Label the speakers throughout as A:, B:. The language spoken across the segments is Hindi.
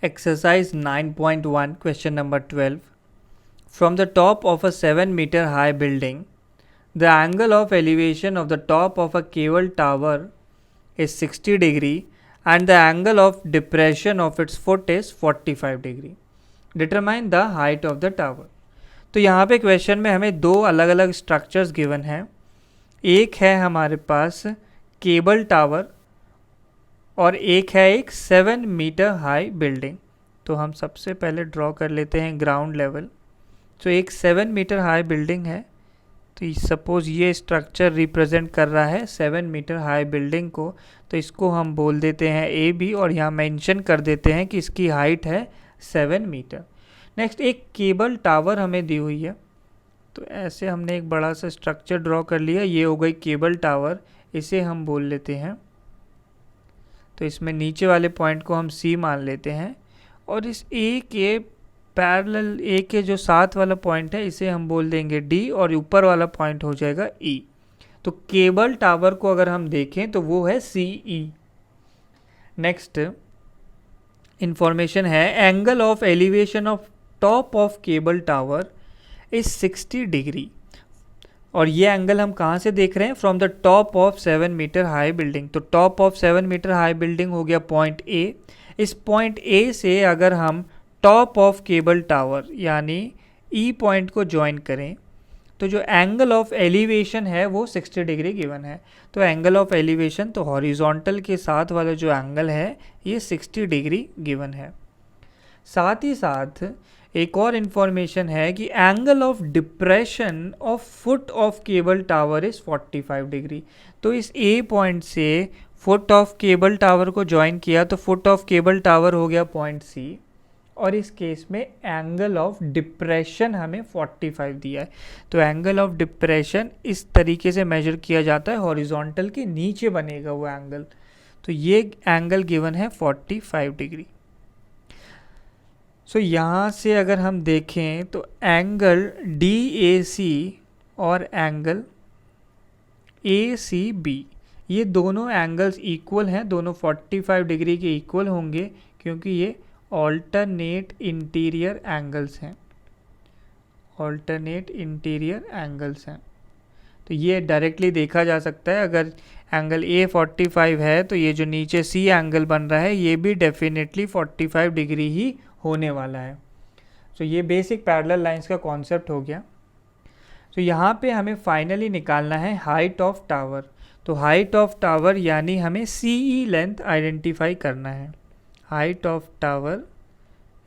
A: Exercise 9.1 question number 12. From the top of a 7-meter high building, the angle of elevation of the top of a cable tower is 60 degree and the angle of depression of its foot is 45 degree. Determine the height of the tower. तो यहाँ पे क्वेश्चन में हमें दो अलग अलग स्ट्रक्चर्स गिवन हैं. एक है हमारे पास केबल टावर और एक है एक 7 मीटर हाई बिल्डिंग. तो हम सबसे पहले ड्रॉ कर लेते हैं ग्राउंड लेवल. तो एक 7 मीटर हाई बिल्डिंग है. तो सपोज़ ये स्ट्रक्चर रिप्रेजेंट कर रहा है 7 मीटर हाई बिल्डिंग को. तो इसको हम बोल देते हैं ए बी और यहाँ मेंशन कर देते हैं कि इसकी हाइट है 7 मीटर. नेक्स्ट एक केबल टावर हमें दी हुई है. तो ऐसे हमने एक बड़ा सा स्ट्रक्चर ड्रॉ कर लिया. ये हो गई केबल टावर. इसे हम बोल लेते हैं, तो इसमें नीचे वाले पॉइंट को हम सी मान लेते हैं और इस ए के पैरेलल ए के जो साथ वाला पॉइंट है इसे हम बोल देंगे डी और ऊपर वाला पॉइंट हो जाएगा ई. तो केबल टावर को अगर हम देखें तो वो है सी ई. नेक्स्ट इंफॉर्मेशन है angle of elevation of top of cable tower is 60 degree. और ये एंगल हम कहाँ से देख रहे हैं? From the top of 7 metre high building. तो top of 7 metre high building हो गया पॉइंट ए. इस पॉइंट ए से अगर हम टॉप ऑफ केबल टावर यानी ई पॉइंट को ज्वाइन करें तो जो एंगल ऑफ एलिवेशन है वो 60 डिग्री गिवन है. तो एंगल ऑफ एलिवेशन तो हॉरिजॉन्टल के साथ वाला जो एंगल है ये 60 डिग्री गिवन है. साथ ही साथ एक और इन्फॉर्मेशन है कि angle of depression of foot of cable tower is 45 degree. तो इस ए पॉइंट से फुट ऑफ केबल टावर को ज्वाइन किया तो फुट ऑफ केबल टावर हो गया पॉइंट सी और इस केस में एंगल ऑफ डिप्रेशन हमें 45 दिया है. तो एंगल ऑफ डिप्रेशन इस तरीके से मेजर किया जाता है, हॉरिजॉन्टल के नीचे बनेगा वो एंगल. तो ये एंगल गिवन है 45 डिग्री. सो यहाँ से अगर हम देखें तो एंगल डी ए सी और एंगल ए सी बी ये दोनों एंगल्स इक्वल हैं. दोनों 45 डिग्री के इक्वल होंगे क्योंकि ये ऑल्टरनेट इंटीरियर एंगल्स हैं. ऑल्टरनेट इंटीरियर एंगल्स हैं. तो ये डायरेक्टली देखा जा सकता है. अगर एंगल ए 45 है तो ये जो नीचे सी एंगल बन रहा है ये भी डेफिनेटली 45 डिग्री ही होने वाला है. तो ये बेसिक पैरेलल लाइंस का कॉन्सेप्ट हो गया. तो यहाँ पे हमें फाइनली निकालना है हाइट ऑफ टावर. तो हाइट ऑफ टावर यानी हमें सी ई लेंथ आइडेंटिफाई करना है. हाइट ऑफ टावर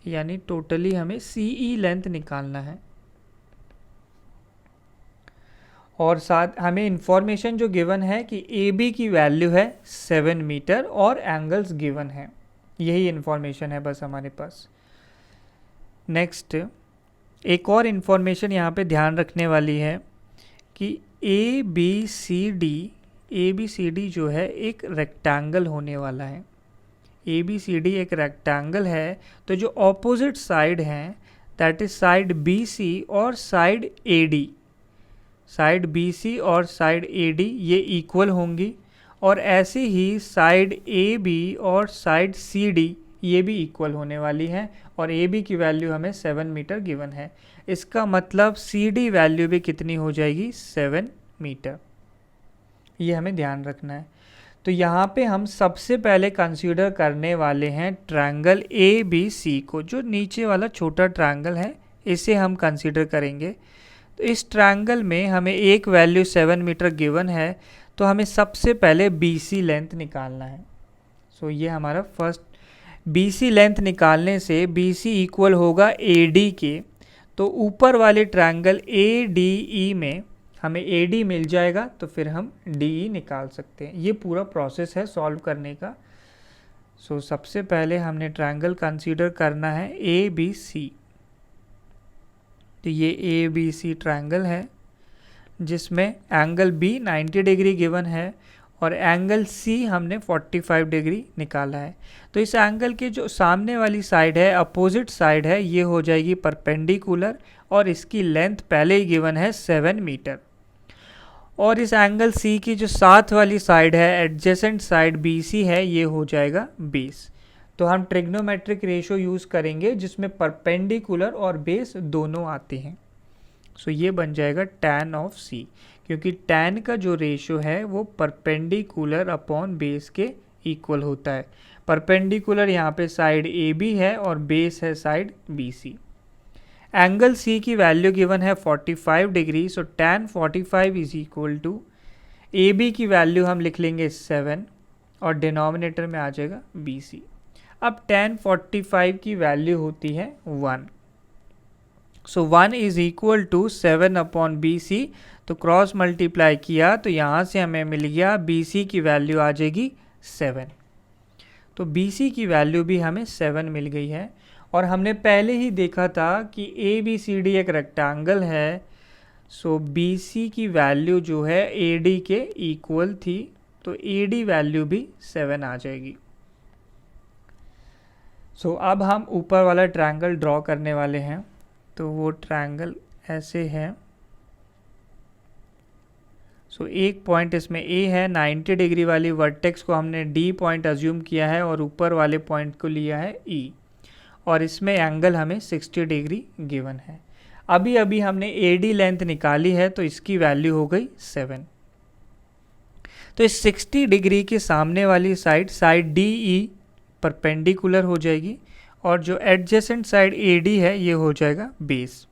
A: यानी टोटली हमें सी ई लेंथ निकालना है. और साथ हमें इंफॉर्मेशन जो गिवन है कि ए बी की वैल्यू है 7 मीटर और एंगल्स गिवन है. यही इंफॉर्मेशन है बस हमारे पास. नेक्स्ट एक और इन्फॉर्मेशन यहाँ पे ध्यान रखने वाली है कि ए बी सी डी जो है एक रेक्टेंगल होने वाला है. ए बी सी डी एक रेक्टेंगल है. तो जो ऑपोजिट साइड हैं that is side B C और side A D. Side B C और साइड ए डी ये इक्वल होंगी और ऐसे ही साइड ए बी और साइड सी डी ये भी इक्वल होने वाली हैं. और ए बी की वैल्यू हमें 7 मीटर गिवन है. इसका मतलब सी डी वैल्यू भी कितनी हो जाएगी? 7 मीटर. ये हमें ध्यान रखना है. तो यहाँ पे हम सबसे पहले कंसीडर करने वाले हैं ट्रायंगल ए बी सी को. जो नीचे वाला छोटा ट्रायंगल है इसे हम कंसीडर करेंगे. तो इस ट्रायंगल में हमें एक वैल्यू 7 मीटर गिवन है. तो हमें सबसे पहले बी सी लेंथ निकालना है. सो ये हमारा फर्स्ट बी सी लेंथ निकालने से बी सी इक्वल होगा ए डी के. तो ऊपर वाले ट्रायंगल ए डी ई में हमें ए डी मिल जाएगा तो फिर हम डी ई निकाल सकते हैं. ये पूरा प्रोसेस है सॉल्व करने का. सो सबसे पहले हमने ट्रायंगल कंसीडर करना है ए बी सी. तो ये ए बी सी ट्रायंगल है जिसमें एंगल बी 90 डिग्री गिवन है और एंगल सी हमने 45 डिग्री निकाला है. तो इस एंगल के जो सामने वाली साइड है अपोजिट साइड है ये हो जाएगी परपेंडिकुलर और इसकी लेंथ पहले ही गिवन है 7 मीटर. और इस एंगल सी की जो साथ वाली साइड है एडजेसेंट साइड बी सी है ये हो जाएगा 20. तो हम ट्रिग्नोमेट्रिक रेशो यूज़ करेंगे जिसमें परपेंडिकुलर और बेस दोनों आते हैं। सो ये बन जाएगा tan ऑफ c, क्योंकि tan का जो रेशो है वो परपेंडिकुलर अपॉन बेस के इक्वल होता है। परपेंडिकुलर यहाँ पे साइड AB है और बेस है साइड BC। एंगल C की वैल्यू गिवन है 45 degree, so tan 45 is equal to AB की वैल्यू हम लिख लेंगे 7 और डिनोमिनेटर में आ जाएगा BC। अब tan 45 की वैल्यू होती है 1, so 1 is equal to 7 upon BC, तो क्रॉस मल्टीप्लाई किया तो यहाँ से हमें मिल गया BC की वैल्यू आ जाएगी 7। तो BC की वैल्यू भी हमें 7 मिल गई है। और हमने पहले ही देखा था कि ABCD एक रेक्टेंगल है, सो BC की वैल्यू जो है AD के इक्वल थी, तो AD वैल्यू भी 7 आ जाएगी। सो अब हम ऊपर वाला ट्रायंगल ड्रॉ करने वाले हैं। तो वो ट्रायंगल ऐसे है। सो एक पॉइंट इसमें A है, 90 डिग्री वाली वर्टेक्स को हमने D पॉइंट अज्यूम किया है और ऊपर वाले पॉइंट को लिया है E, और इसमें एंगल हमें 60 डिग्री गिवन है। अभी अभी हमने AD लेंथ निकाली है, तो इसकी वैल्यू हो गई 7। तो इस 60 डिग्री के सामने वाली साइड DE परपेंडिकुलर हो जाएगी, और जो एडजेसेंट साइड AD है ये हो जाएगा बेस।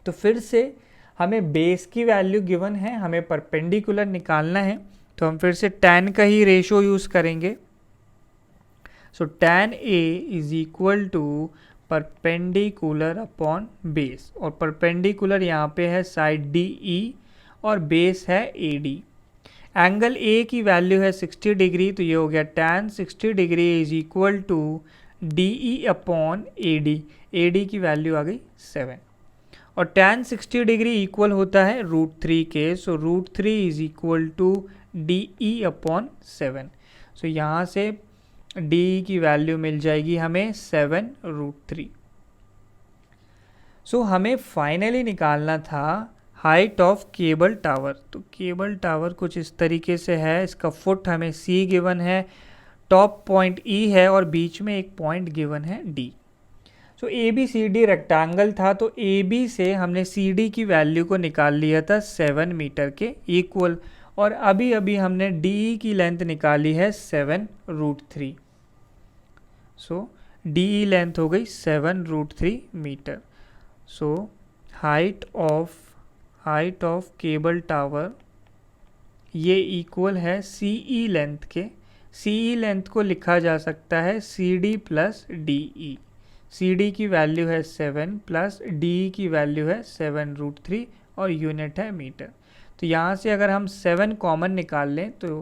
A: तो फिर से हमें बेस की वैल्यू गिवन है, हमें परपेंडिकुलर निकालना है, तो हम फिर से tan का ही रेशो यूज़ करेंगे। So tan A is equal to perpendicular upon base, और परपेंडिकुलर यहाँ पे है साइड DE और बेस है AD। एंगल A की वैल्यू है 60 डिग्री, तो ये हो गया tan 60 degree is equal to DE upon AD। AD की वैल्यू आ गई 7, और tan 60 डिग्री इक्वल होता है √3 के, so √3 is equal to DE upon 7। So यहाँ से DE की वैल्यू मिल जाएगी हमें 7√3। सो हमें फाइनली निकालना था हाइट ऑफ केबल टावर। तो केबल टावर कुछ इस तरीके से है, इसका फुट हमें C गिवन है, टॉप पॉइंट E है और बीच में एक पॉइंट गिवन है D। सो ABCD रेक्टेंगल था, तो AB से हमने CD की वैल्यू को निकाल लिया था 7 मीटर के इक्वल, और अभी अभी हमने DE की लेंथ निकाली है 7√3। सो DE लेंथ हो गई 7√3 metre. So height of cable tower ये इक्वल है CE लेंथ के। CE लेंथ को लिखा जा सकता है CD प्लस DE। CD की वैल्यू है 7 प्लस DE की वैल्यू है 7√3 और यूनिट है मीटर। तो यहाँ से अगर हम 7 कॉमन निकाल लें तो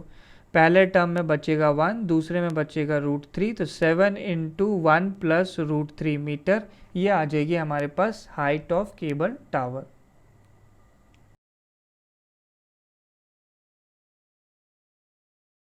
A: पहले टर्म में बचेगा 1, दूसरे में बचेगा √3, तो 7 इंटू 1 प्लस √3 मीटर, ये आ जाएगी हमारे पास हाइट ऑफ केबल टावर।